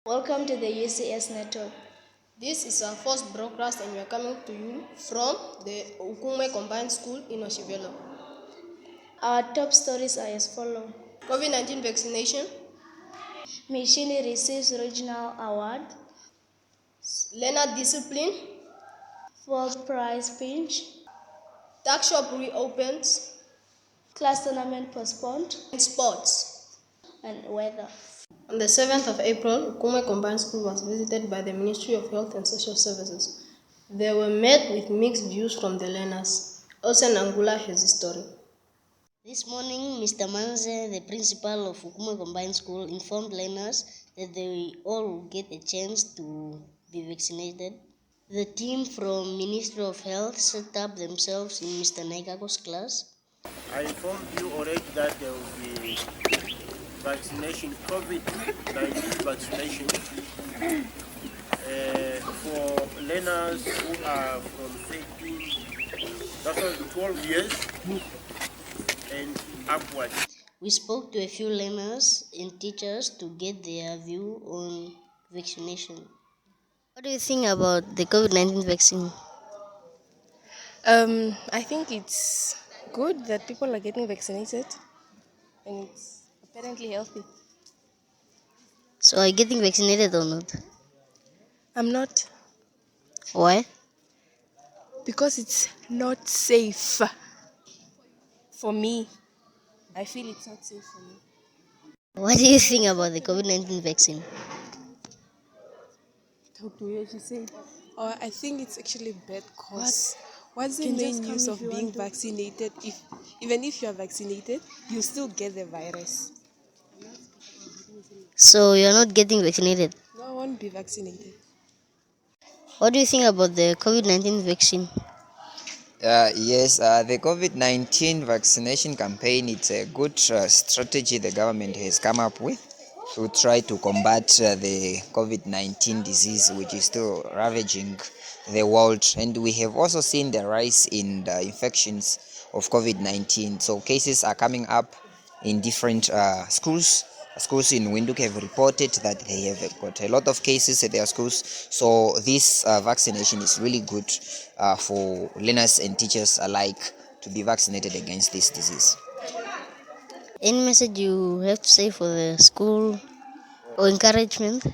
Welcome to the UCS network. This is our first broadcast and we are coming to you from the Uukumwe Combined School in Oshivelo. Our top stories are as follows. COVID-19 vaccination. Machine receives regional award. Learner discipline. Fourth prize pinch. Tuck shop reopens. Class tournament postponed. And sports. And weather. On the 7th of April, Uukumwe Combined School was visited by the Ministry of Health and Social Services. They were met with mixed views from the learners. Elsa Nangula has the story. This morning, Mr. Manze, the principal of Uukumwe Combined School, informed learners that they all will get a chance to be vaccinated. The team from Ministry of Health set up themselves in Mr. Naikako's class. I informed you already that there will be vaccination, COVID-19 vaccination for learners who are from 12 years and upwards. We spoke to a few learners and teachers to get their view on vaccination. What do you think about the COVID-19 vaccine? I think it's good that people are getting vaccinated and it's apparently healthy. So are you getting vaccinated or not? I'm not, Why? because it's not safe for me. I feel it's not safe for me. What do you think about the COVID-19 vaccine? Talk to you, she said. I think it's actually bad cause. What's the main use of being vaccinated? Even if you are vaccinated, you still get the virus. So you're not getting vaccinated? No, I won't be vaccinated. What do you think about the COVID-19 vaccine? Yes, the COVID-19 vaccination campaign, it's a good strategy the government has come up with to try to combat the COVID-19 disease, which is still ravaging the world. And we have also seen the rise in the infections of COVID-19. So cases are coming up in different schools. Schools in Windhoek have reported that they have got a lot of cases at their schools. So this vaccination is really good for learners and teachers alike to be vaccinated against this disease. Any message you have to say for the school or encouragement?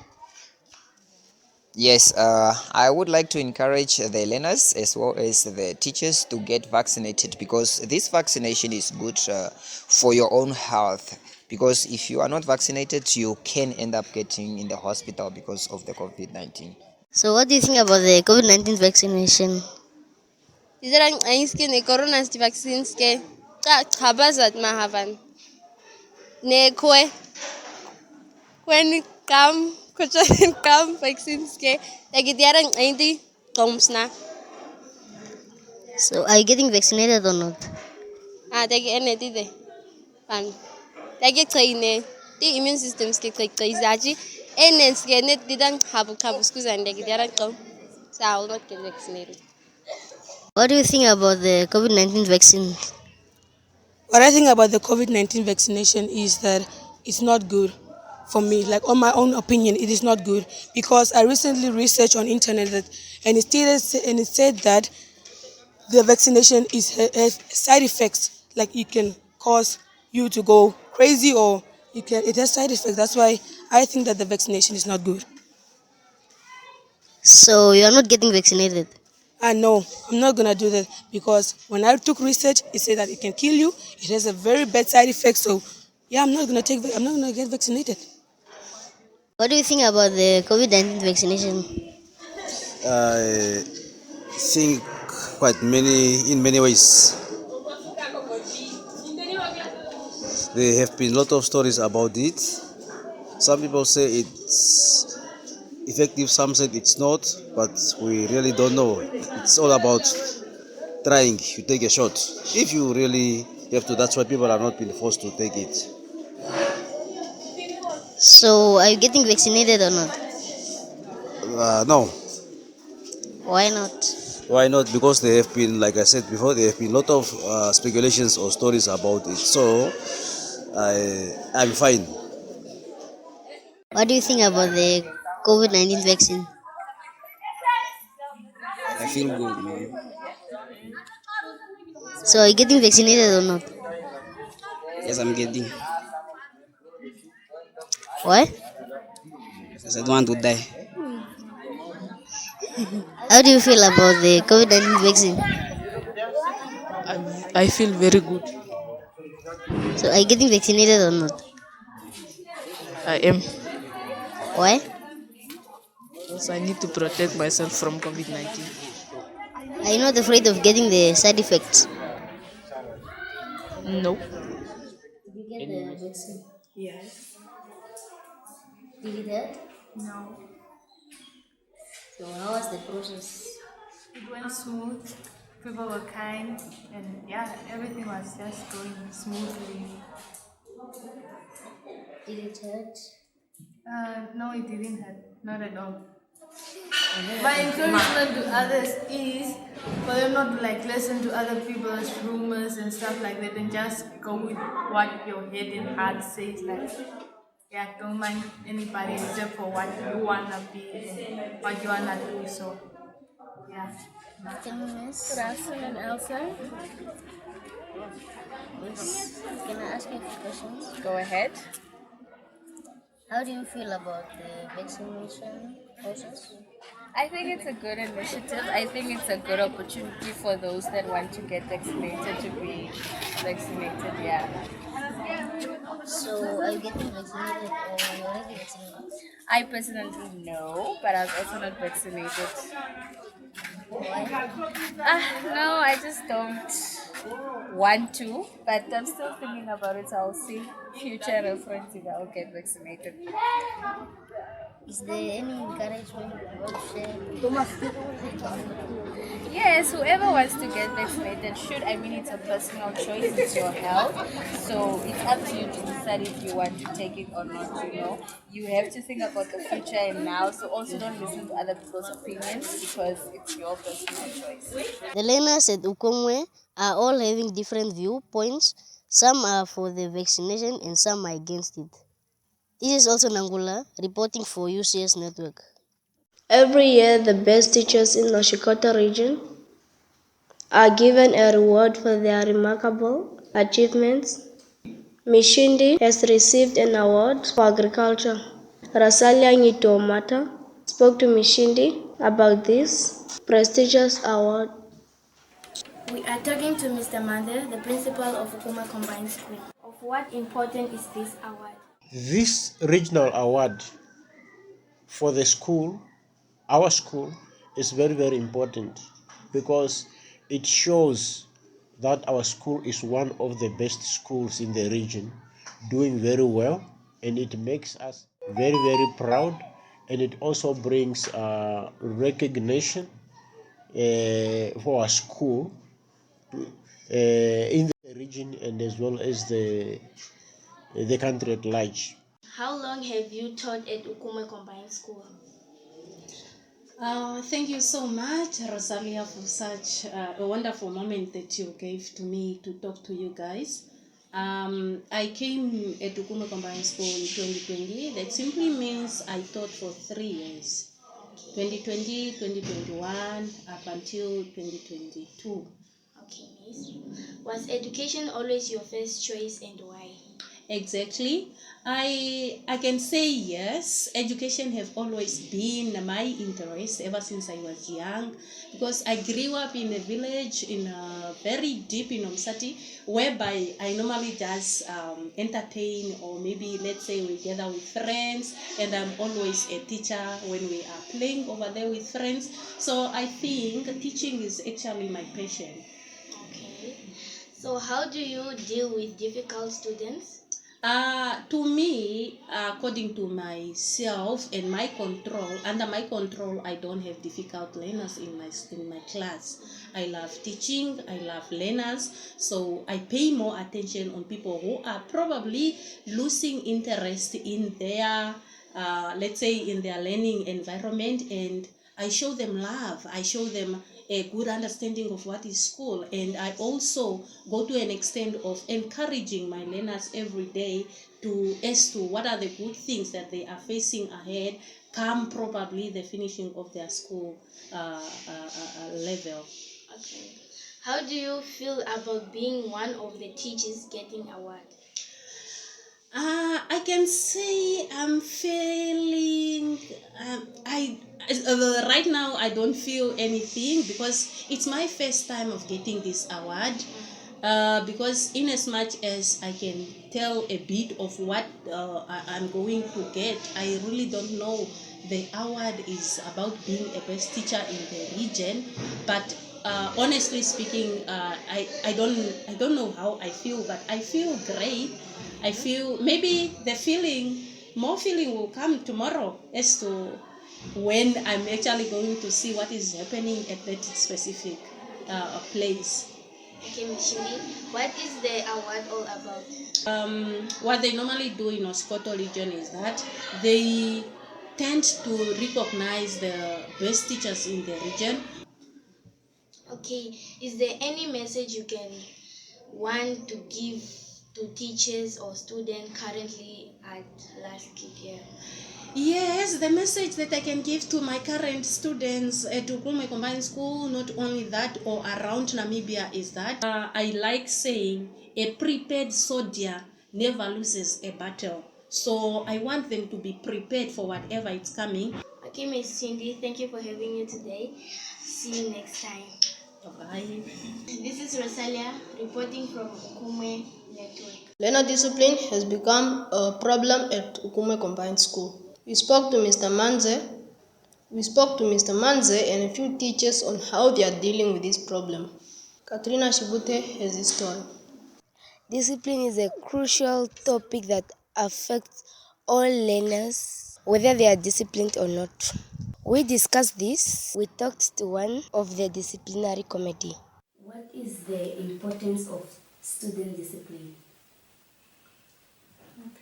Yes, I would like to encourage the learners as well as the teachers to get vaccinated, because this vaccination is good for your own health. Because if you are not vaccinated, you can end up getting in the hospital because of the COVID-19. So what do you think about the COVID-19 vaccination? Izarang ainski ne corona vaccines ke chabazat mahavan ne kwe when come come vaccines ke tagidiarang ainti tomsna So are you getting vaccinated or not? tagi eneti de pan tagi traine the immune systems ke izaji enens ke net didang habu skuzan tagidiarang tom, so I will not get vaccinated. What do you think about the COVID-19 vaccine? What I think about the COVID-19 vaccination is that it's not good for me. Like, on my own opinion, it is not good, because I recently researched on internet that, and it said that the vaccination has side effects. Like, it can cause you to go crazy, or it has side effects. That's why I think that the vaccination is not good. So you are not getting vaccinated? No, I'm not gonna do that, because when I took research, it said that it can kill you. It has a very bad side effect. So, yeah, I'm not gonna get vaccinated. What do you think about the COVID-19 vaccination? I think in many ways. There have been a lot of stories about it. Some people say it's effective, some said it's not, but we really don't know. It's all about trying. You take a shot. If you really have to, that's why people are not being forced to take it. So are you getting vaccinated or not? No. Why not? Why not? Because there have been, like I said before, there have been a lot of speculations or stories about it. So I'm fine. What do you think about the COVID-19 vaccine? I feel good, man. So are you getting vaccinated or not? Yes, I'm getting. Why? Because I don't want to die. How do you feel about the COVID-19 vaccine? I feel very good. So are you getting vaccinated or not? I am. Why? Because I need to protect myself from COVID 19. Are you not afraid of getting the side effects? No. Did you get the vaccine? Yes. Did it hurt? No. So how was the process? It went smooth. People were kind, and yeah, everything was just going smoothly. Did it hurt? No, it didn't hurt. Not at all. My encouragement to others is for them not to like listen to other people's rumors and stuff like that, and just go with what your head and heart says. Like, yeah, don't mind anybody except for what you wanna be and what you wanna do. So, yeah. Good afternoon, Elsa. Yes. Can I ask you a few questions? Go ahead. How do you feel about the vaccination process? I think it's a good initiative. I think it's a good opportunity for those that want to get vaccinated to be vaccinated. Yeah. So are you getting vaccinated or you already vaccinated? I personally know, but I was also not vaccinated. Why? No, I just don't want to, but I'm still thinking about it. So I'll see future reference if I'll get vaccinated. Is there any encouragement you want to share? Yes, whoever wants to get vaccinated should. I mean, it's a personal choice, it's your health. So it's up to you to decide if you want to take it or not, you know. You have to think about the future and now, so also don't listen to other people's opinions because it's your personal choice. The learners at Uukumwe are all having different viewpoints. Some are for the vaccination and some are against it. This is also Nangula reporting for UCS Network. Every year, the best teachers in Noshikota region are given a reward for their remarkable achievements. Mishindi has received an award for agriculture. Rasalia Nyitomata spoke to Mishindi about this prestigious award. We are talking to Mr. Mande, the principal of Uukumwe Combined School. Of what importance is this award? This regional award for the school, our school, is very, very important because it shows that our school is one of the best schools in the region, doing very well, and it makes us very, very proud, and it also brings recognition for our school in the region and as well as the country at large. How long have you taught at Uukumwe Combined School? Thank you so much, Rosalia, for such a wonderful moment that you gave to me to talk to you guys. I came at Uukumwe Combined School in 2020. That simply means I taught for 3 years. 2020, 2021, up until 2022. Okay, nice. Was education always your first choice and why? Exactly. I can say yes. Education have always been my interest ever since I was young, because I grew up in a village in a very deep in Umsati, whereby I normally just entertain, or maybe let's say we gather with friends, and I'm always a teacher when we are playing over there with friends. So I think teaching is actually my passion. Okay. So how do you deal with difficult students? To me, according to myself and my control, under my control, I don't have difficult learners in my class. I love teaching, I love learners, so I pay more attention on people who are probably losing interest in their, let's say, in their learning environment, and I show them love. I show them a good understanding of what is school, and I also go to an extent of encouraging my learners every day as to what are the good things that they are facing ahead come probably the finishing of their school level. Okay. How do you feel about being one of the teachers getting award? I can say I'm feeling. I right now I don't feel anything because it's my first time of getting this award. Because in as much as I can tell a bit of what I'm going to get, I really don't know. The award is about being a best teacher in the region, but honestly speaking, I don't know how I feel, but I feel great. I feel maybe more feeling will come tomorrow as to when I'm actually going to see what is happening at that specific place. Okay, Ms. Shindi, what is the award all about? What they normally do in Oshivelo region is that they tend to recognize the best teachers in the region. Okay, is there any message you can want to give to teachers or students currently at last year? Yes, the message that I can give to my current students at Uukumwe Combined School, not only that or around Namibia, is that I like saying a prepared soldier never loses a battle. So I want them to be prepared for whatever is coming. Okay, Ms. Cindy, thank you for having you today. See you next time. Bye. This is Rosalia reporting from Uukumwe Network. Learner discipline has become a problem at Uukumwe Combined School. We spoke to Mr. Manze and a few teachers on how they are dealing with this problem. Katrina Shibute has this story. Discipline is a crucial topic that affects all learners, whether they are disciplined or not. We discussed this. We talked to one of the disciplinary committee. What is the importance of student discipline?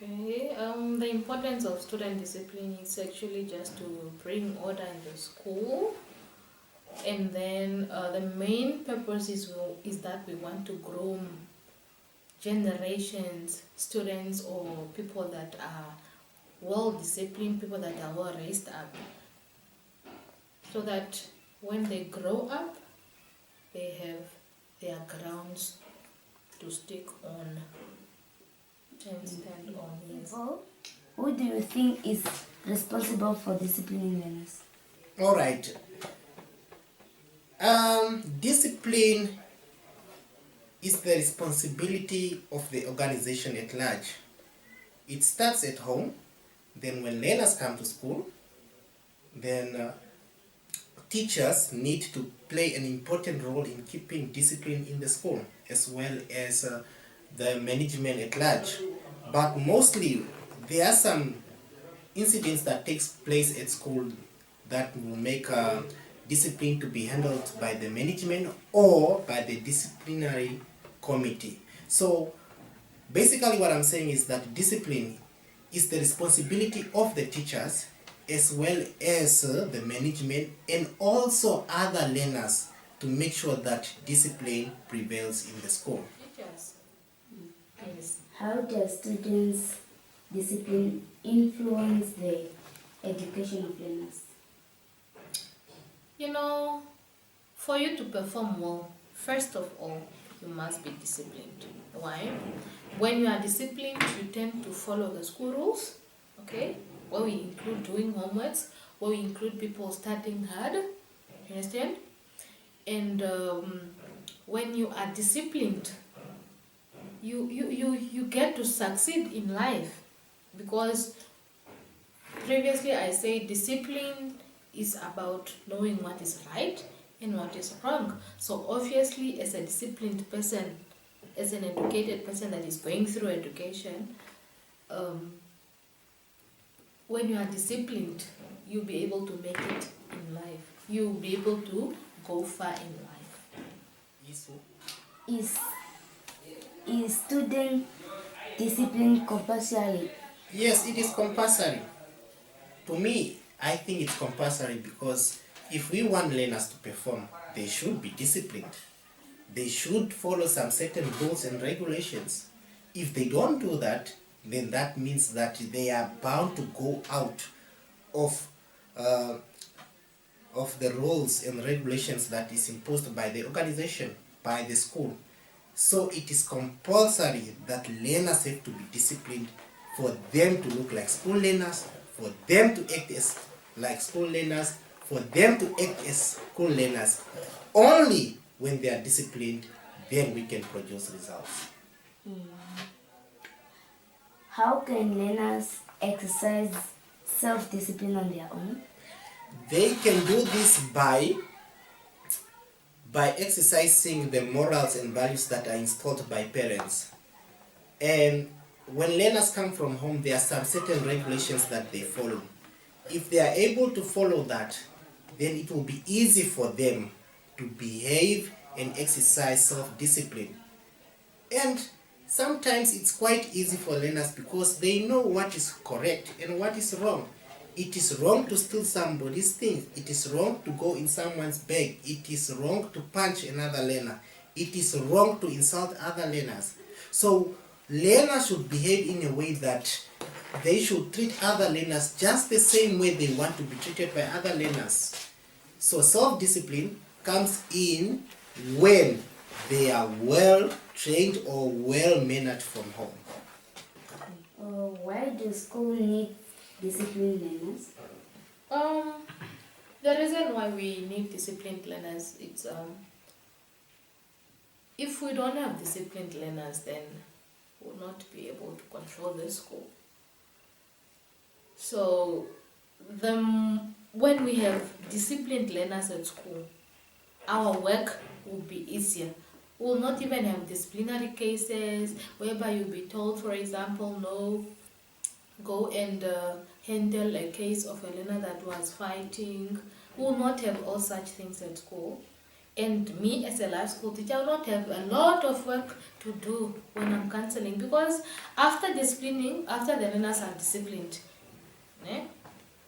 Okay, the importance of student discipline is actually just to bring order in the school, and then the main purpose is that we want to groom generations, students or people that are well disciplined, people that are well raised up, so that when they grow up, they have their grounds to stick on and stand on. Yes. Who do you think is responsible for disciplining learners? All right. Discipline is the responsibility of the organization at large. It starts at home, then when learners come to school, then teachers need to play an important role in keeping discipline in the school, as well as the management at large. But mostly there are some incidents that takes place at school that will make discipline to be handled by the management or by the disciplinary committee. So basically what I'm saying is that discipline is the responsibility of the teachers as well as the management and also other learners to make sure that discipline prevails in the school. Teachers. Yes. How does students' discipline influence the education of learners? You know, for you to perform well, first of all, you must be disciplined. Why? When you are disciplined, you tend to follow the school rules, okay? Where we include doing homeworks, where we include people studying hard, you understand? And when you are disciplined, you get to succeed in life, because previously I said discipline is about knowing what is right and what is wrong. So obviously as a disciplined person, as an educated person that is going through education, when you are disciplined, you'll be able to make it in life. You'll be able to go far in life. Is student discipline compulsory? Yes, it is compulsory. To me, I think it's compulsory because If we want learners to perform, they should be disciplined. They should follow some certain rules and regulations. If they don't do that, then that means that they are bound to go out of the rules and regulations that is imposed by the organization, by the school. So it is compulsory that learners have to be disciplined for them to look like school learners, for them to act as like school learners, for them to act as school learners. Only when they are disciplined, then we can produce results. How can learners exercise self-discipline on their own? They can do this by exercising the morals and values that are installed by parents. And when learners come from home, there are some certain regulations that they follow. If they are able to follow that, then it will be easy for them to behave and exercise self-discipline. And sometimes it's quite easy for learners because they know what is correct and what is wrong. It is wrong to steal somebody's things. It is wrong to go in someone's bag. It is wrong to punch another learner. It is wrong to insult other learners. So learners should behave in a way that they should treat other learners just the same way they want to be treated by other learners. So self-discipline comes in when they are well trained or well mannered from home. Why do schools need disciplined learners? The reason why we need disciplined learners is if we don't have disciplined learners, then we'll not be able to control the school. So when we have disciplined learners at school, our work will be easier. We will not even have disciplinary cases whereby you'll be told, for example, no, go and handle a case of a learner that was fighting. We will not have all such things at school. And me as a life school teacher will not have a lot of work to do when I'm counseling, because after the learners are disciplined,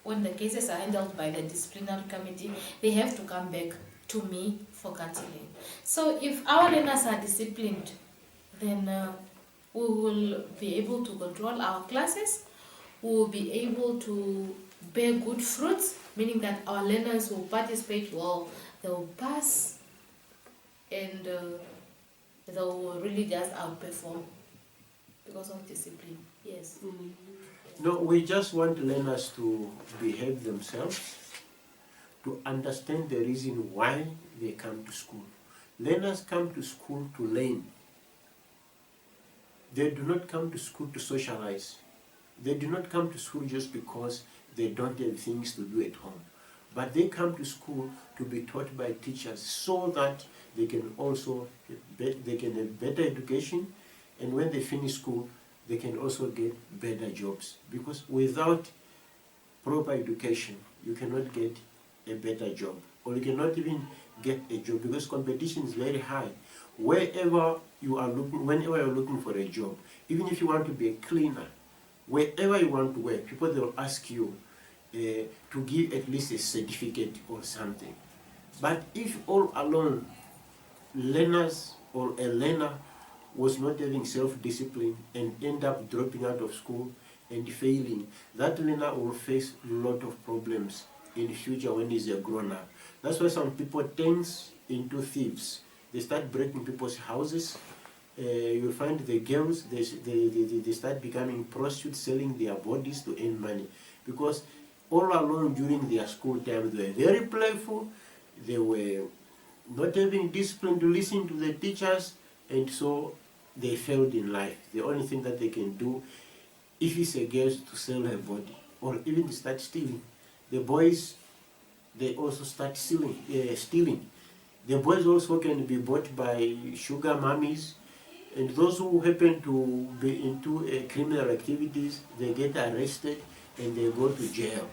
when the cases are handled by the disciplinary committee, they have to come back to me for counseling. So if our learners are disciplined, then we will be able to control our classes. We will be able to bear good fruits, meaning that our learners will participate well, they will pass, and they will really just outperform because of discipline. Yes. No, we just want learners to behave themselves, to understand the reason why they come to school. Learners come to school to learn. They do not come to school to socialize. They do not come to school just because they don't have things to do at home. But they come to school to be taught by teachers so that they can also have better education, and when they finish school, they can also get better jobs. Because without proper education, you cannot get a better job, or you cannot even get a job because competition is very high. Whenever you're looking for a job, even if you want to be a cleaner, wherever you want to work, people will ask you to give at least a certificate or something. But if all along learners or a learner was not having self-discipline and end up dropping out of school and failing, that learner will face a lot of problems in the future when he's a grown-up. That's why some people turn into thieves. They start breaking people's houses. You'll find the girls, they start becoming prostitutes, selling their bodies to earn money. Because all along during their school time, they were very playful, they were not having discipline to listen to the teachers, and so they failed in life. The only thing that they can do, if it's a girl, to sell her body, or even to start stealing. The boys, they also start stealing. The boys also can be bought by sugar mummies, and those who happen to be into criminal activities, they get arrested and they go to jail.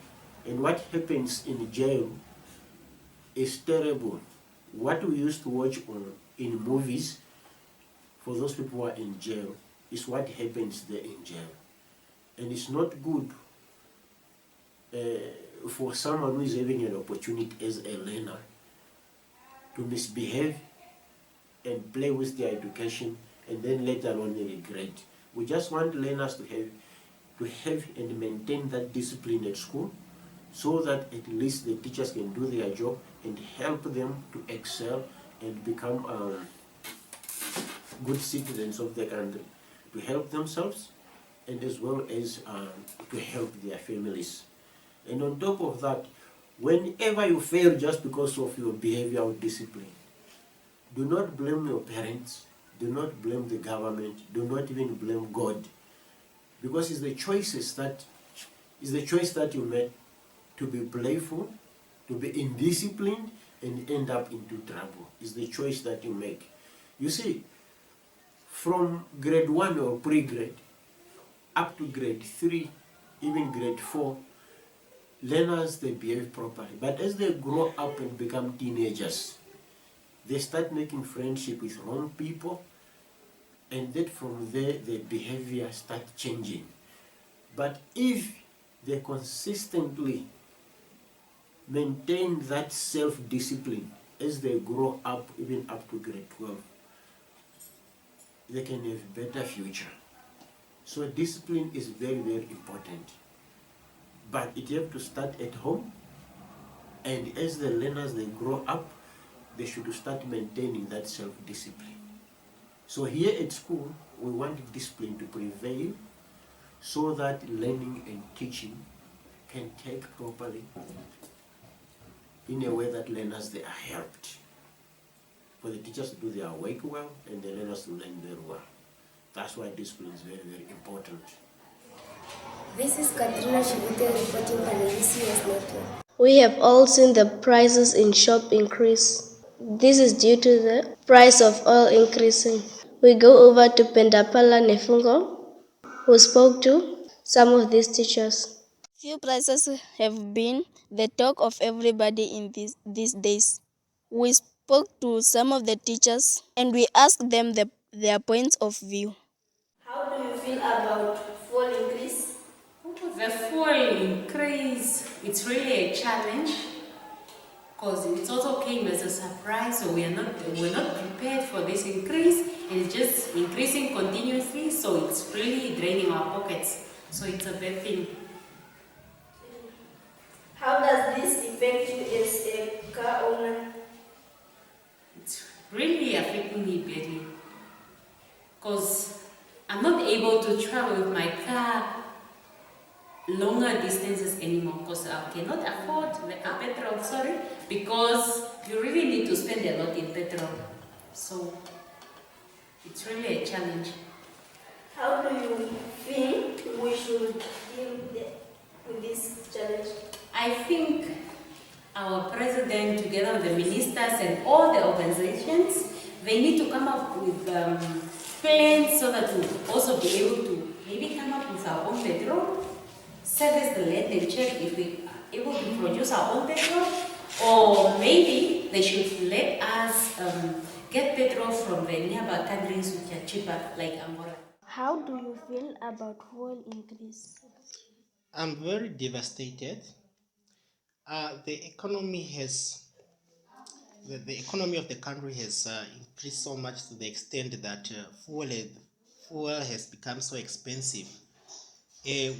And what happens in jail is terrible. What we used to watch in movies, for those people who are in jail, is what happens there in jail. And it's not good for someone who is having an opportunity as a learner to misbehave and play with their education and then later on regret. We just want learners to have and maintain that discipline at school, so that at least the teachers can do their job and help them to excel and become good citizens of the country, to help themselves and as well as to help their families. And on top of that, whenever you fail just because of your behavior or discipline, do not blame your parents, do not blame the government, do not even blame God, because it's the choice that you made to be playful, to be indisciplined, and end up into trouble. It's the choice that you make. You see, from grade 1 or pre-grade up to grade 3, even grade 4, learners, they behave properly. But as they grow up and become teenagers, they start making friendship with wrong people, and then from there their behavior starts changing. But if they consistently maintain that self-discipline as they grow up, even up to grade 12, they can have a better future. So discipline is very, very important. But it has to start at home, and as the learners, they grow up, they should start maintaining that self-discipline. So here at school, we want discipline to prevail so that learning and teaching can take properly in a way that learners, they are helped. For the teachers to do their work well and the learners to learn very well. That's why discipline is very, very important. This is Katrina Shivite reporting for the UCS network. We have all seen the prices in shop increase. This is due to the price of oil increasing. We go over to Pendapala Nefungo, who spoke to some of these teachers. Fuel prices have been the talk of everybody in these days. We spoke to some of the teachers and we asked them their points of view. How do you feel about fuel increase? The fuel increase, it's really a challenge because it also came as a surprise, so we're not prepared for this increase, and it's just increasing continuously, so it's really draining our pockets. So it's a bad thing. How does this affect you as a car owner? It's really affecting me badly because I'm not able to travel with my car longer distances anymore because I cannot afford the petrol, because you really need to spend a lot in petrol. So it's really a challenge. How do you think we should deal with this challenge? I think our president, together with the ministers and all the organizations, they need to come up with plans so that we'll also be able to maybe come up with our own petrol, service the land and check if we are able to produce our own petrol, or maybe they should let us get petrol from the nearby countries which are cheaper, like Angola. How do you feel about fuel increase? I'm very devastated. The economy of the country has increased so much to the extent that fuel has become so expensive.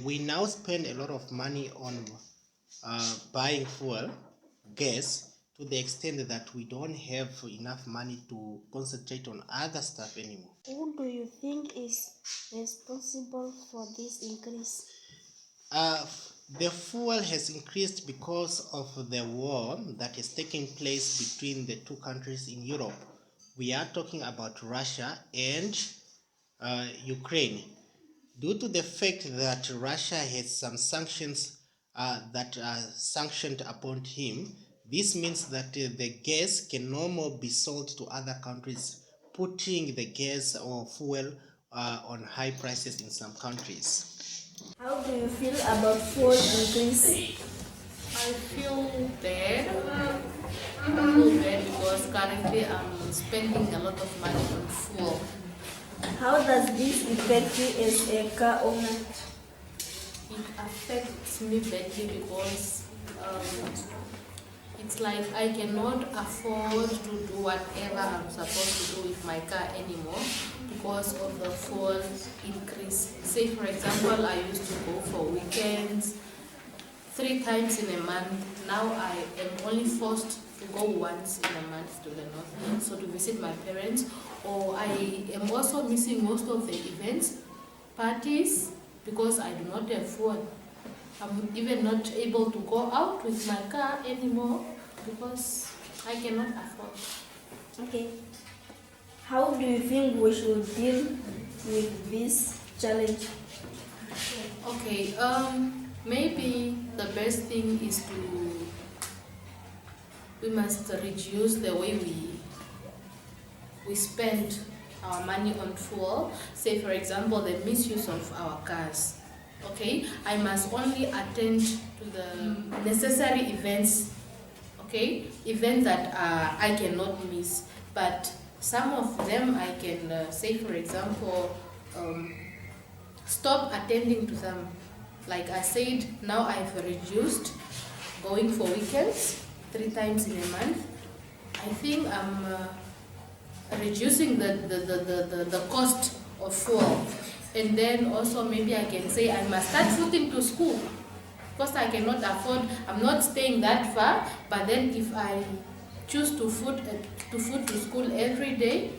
We now spend a lot of money on buying fuel, gas, to the extent that we don't have enough money to concentrate on other stuff anymore. Who do you think is responsible for this increase? The fuel has increased because of the war that is taking place between the two countries in Europe. We are talking about Russia and Ukraine. Due to the fact that Russia has some sanctions that are sanctioned upon him, this means that the gas can no more be sold to other countries, putting the gas or fuel on high prices in some countries. How do you feel about fuel increase? I feel bad. I feel bad because currently I'm spending a lot of money on fuel. How does this affect you as a car owner? It affects me badly because it's like I cannot afford to do whatever I'm supposed to do with my car anymore because of the fuel increase. Say for example, I used to go for weekends 3 times in a month. Now I am only forced to go once in a month to the north, so to visit my parents. Or I am also missing most of the events, parties, because I do not have fuel. I'm even not able to go out with my car anymore because I cannot afford. Okay. How do you think we should deal with this challenge? Okay, maybe the best thing is we must reduce the way we spend our money on fuel. Say for example, the misuse of our cars. Okay, I must only attend to the necessary events. Okay, events that I cannot miss. But some of them I can say for example, stop attending to them. Like I said, now I've reduced going for weekends 3 times in a month. I think I'm reducing the cost of fuel. And then also maybe I can say I must start footing to school because I cannot afford, I'm not staying that far, but then if I choose to foot to school every day,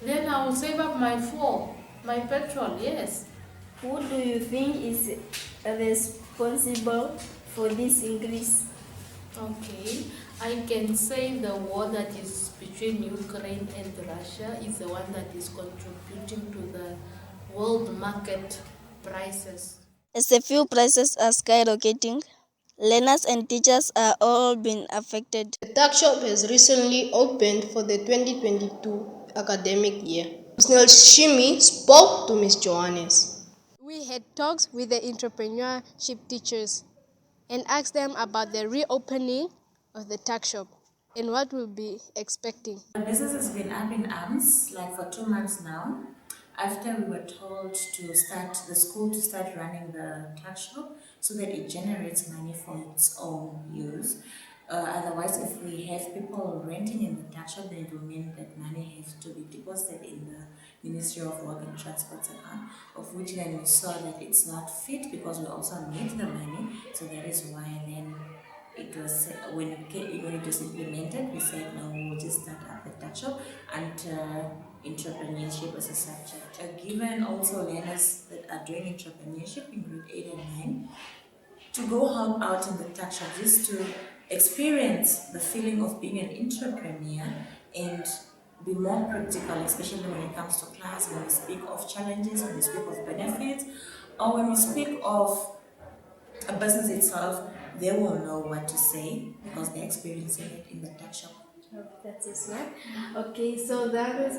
then I will save up my fuel, my petrol, yes. Who do you think is responsible for this increase? Okay, I can say the war that is between Ukraine and Russia is the one that is contributing to the world market prices. As the fuel prices are skyrocketing, learners and teachers are all being affected. The tuck shop has recently opened for the 2022 academic year. Snell Shimi spoke to Ms. Johannes. We had talks with the entrepreneurship teachers and asked them about the reopening of the tuck shop and what we'll be expecting. The business has been up in arms like for 2 months now. After we were told to start the school to start running the tuck shop so that it generates money for its own use. Otherwise, if we have people renting in the tuck shop, then it will mean that money has to be deposited in the Ministry of Work and Transport account, of which then we saw that it's not fit because we also need the money. So that is why then it was when it was implemented, we said no, we'll just start up the tuck shop and entrepreneurship as a subject. Given also learners that are doing entrepreneurship in grade 8 and 9 to go help out in the tuck shop just to experience the feeling of being an entrepreneur and be more practical, especially when it comes to class, when we speak of challenges, when we speak of benefits, or when we speak of a business itself, they will know what to say because they're experiencing it in the tuck shop. That is right. Okay, so that is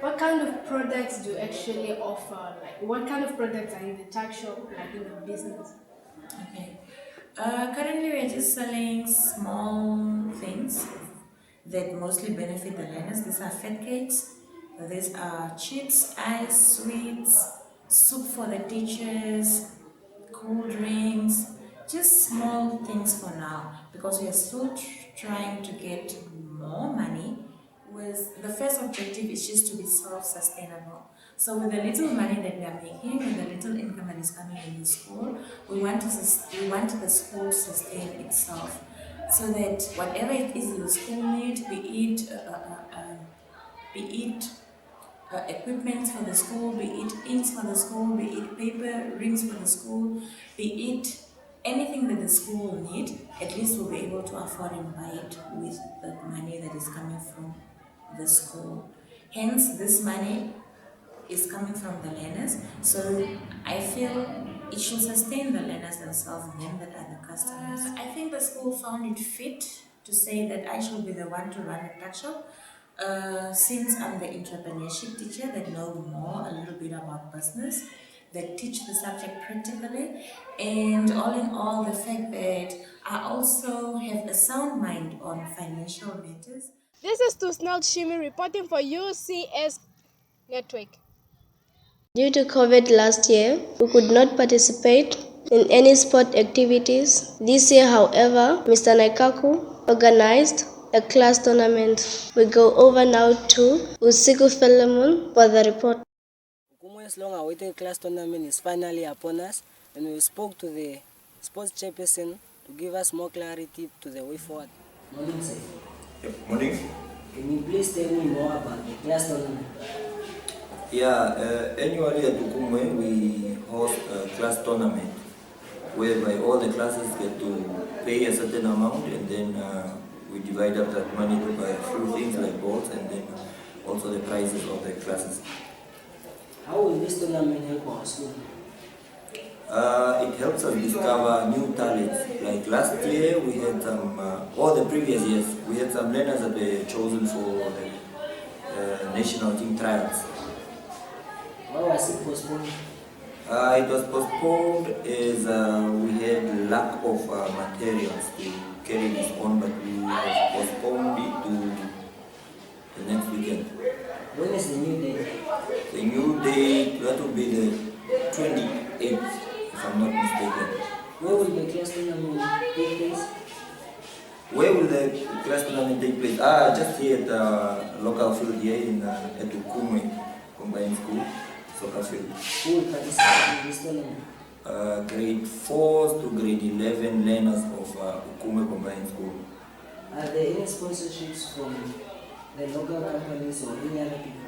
what kind of products do you actually offer? Like, what kind of products are in the tuck shop, like in the business? Okay. Currently, we're just selling small things that mostly benefit the learners. These are fat cakes, these are chips, ice, sweets, soup for the teachers, cool drinks, just small things for now because we are still trying to get more money. With the first objective is just to be self-sustainable. So with the little money that we are making, with the little income that is coming in the school, we want the school to sustain itself, so that whatever it is the school needs, be it equipment for the school, be it inks for the school, be it paper, rings for the school, be it anything that the school will need, at least we'll be able to afford and buy it with the money that is coming from the school. Hence, this money is coming from the learners, so I feel it should sustain the learners themselves, them that are the customers. I think the school found it fit to say that I should be the one to run a tuck shop. Since I'm the entrepreneurship teacher that know more a little bit about business, that teach the subject practically, and all in all, the fact that I also have a sound mind on financial matters. This is Tusnal Shimi reporting for UCS Network. Due to COVID last year, we could not participate in any sport activities. This year, however, Mr. Naikaku organized a class tournament. We go over now to Uukumwe for the report. Uukumwe's long-awaited class tournament is finally upon us, and we spoke to the sports chairperson to give us more clarity to the way forward. Morning, sir. Yep, morning. Can you please tell me more about the class tournament? Annually at Uukumwe we host a class tournament whereby all the classes get to pay a certain amount, and then we divide up that money to buy a few things like balls and then also the prizes of the classes. How will this tournament help our school? It helps us discover new talents. Like last year we had some, or the previous years, we had some learners that were chosen for the national team trials. Why was it postponed? It was postponed as we had lack of materials to carry this on, but we have postponed it to the next weekend. When is the new date? The new date, that will be the 28th, if I'm not mistaken. Where will the class tournament take place? Where will the class tournament take place? Just here at the local field here at Uukumwe Combined School, soccer field. Who will participate in this tournament? Grade 4 to grade 11 learners of Uukumwe Combined School. Are there any sponsorships from the local companies or any other people?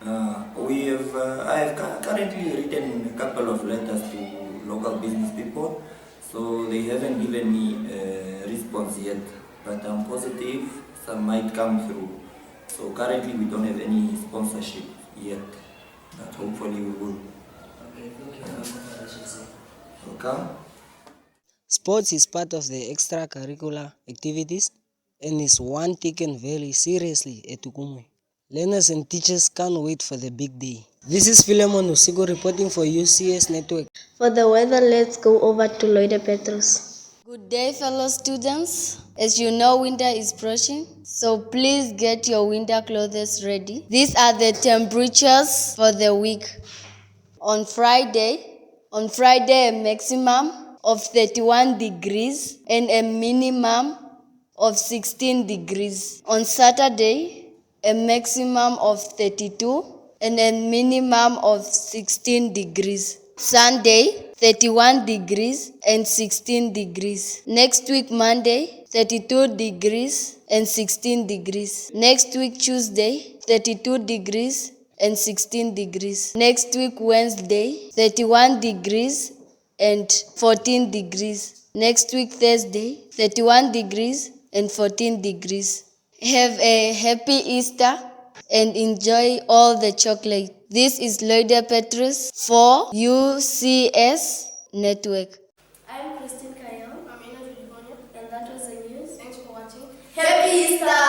I have currently written a couple of letters to local business people, so they haven't given me a response yet, but I'm positive some might come through. So currently we don't have any sponsorship yet, but hopefully we will. Okay, thank you. Welcome. Sports is part of the extracurricular activities and is one taken very seriously at Uukumwe. Learners and teachers can't wait for the big day. This is Philemon Usigo reporting for UCS Network. For the weather, let's go over to Loida Petrus. Good day, fellow students. As you know, winter is approaching, so please get your winter clothes ready. These are the temperatures for the week. On Friday, a maximum of 31 degrees and a minimum of 16 degrees. On Saturday, a maximum of 32 and a minimum of 16 degrees. Sunday, 31 degrees and 16 degrees. Next week, Monday, 32 degrees and 16 degrees. Next week, Tuesday, 32 degrees and 16 degrees. Next week, Wednesday, 31 degrees and 14 degrees. Next week, Thursday, 31 degrees and 14 degrees. Have a happy Easter and enjoy all the chocolate. This is Loida Petrus for UCS Network. I'm Christine Kayal. I'm Ina Julibonia, and that was the news. Thanks for watching. Happy Easter!